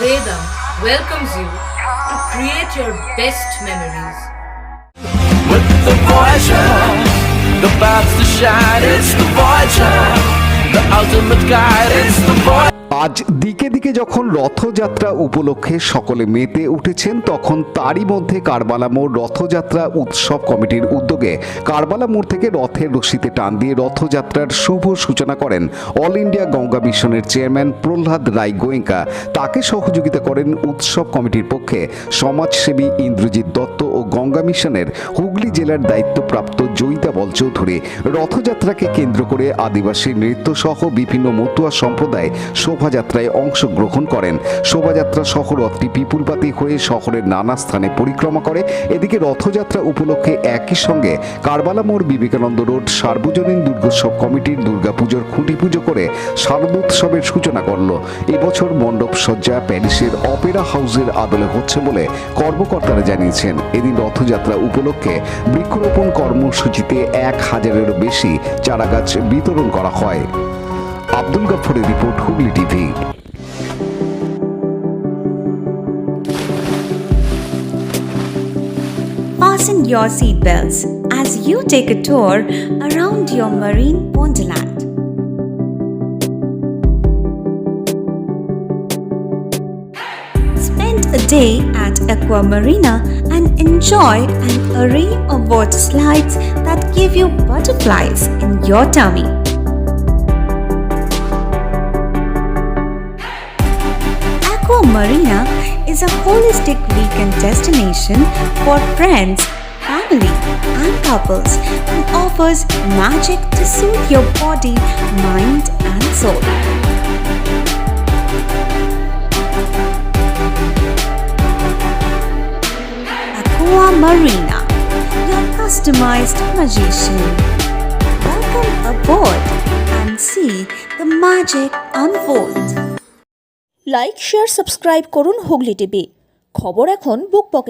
Vedam welcomes you to create your best memories. With the Voyager, the paths to shine, it's the Voyager, the ultimate guide, it's the Voyager. আজ দিকে দিকে যখন রথযাত্রা উপলক্ষে সকলে মেতে উঠেছেন, তখন তারই মধ্যে কারবালা মোড় রথযাত্রা উৎসব কমিটির উদ্যোগে কারবালা মোড় থেকে রথের রশিতে টান দিয়ে রথযাত্রার শুভ সূচনা করেন অল ইন্ডিয়া গঙ্গা মিশনের চেয়ারম্যান প্রহ্লাদ রায় গোয়েঙ্কা। তাকে সহযোগিতা করেন উৎসব কমিটির পক্ষে সমাজসেবী ইন্দ্রজিৎ দত্ত ও গঙ্গা মিশনের হুগলি জেলার দায়িত্বপ্রাপ্ত জয়িতা বল চৌধুরী। রথযাত্রাকে কেন্দ্র করে আদিবাসী নৃত্য সহ বিভিন্ন মতুয়া সম্প্রদায় শোভাযাত্রায় অংশগ্রহণ করেন। শোভাযাত্রা সহ রথটি পিপুলপাতি হয়ে শহরের নানা স্থানে পরিক্রমা করে। এদিকে রথযাত্রা উপলক্ষে একই সঙ্গে কারবালা মোড় বিবেকানন্দ রোড সার্বজনীন দুর্গোৎসব কমিটির দুর্গাপুজোর খুঁটি পুজো করে শারদোৎসবের সূচনা করল। এবছর মণ্ডপ সজ্জা প্যারিসের অপেরা হাউসের আদলে হচ্ছে বলে কর্মকর্তারা জানিয়েছেন। এদিন রথযাত্রা উপলক্ষে বৃক্ষরোপণ কর্মসূচিতে 1000-এরও বেশি চারাগাছ বিতরণ করা হয়। আব্দুল গাফফরের report, Hooghly TV. Fasten your seatbelts as you take a tour around your marine wonderland. Spend a day at Aqua Marina and enjoy an array of water slides that give you butterflies in your tummy. Aqua Marina is a holistic weekend destination for friends, family, and couples and offers magic to soothe your body, mind, and soul. Aqua Marina, your customized magician. Welcome aboard and see the magic unfold. Like share subscribe করুন Hooghly TV. খবর এখন বুক পকেটে।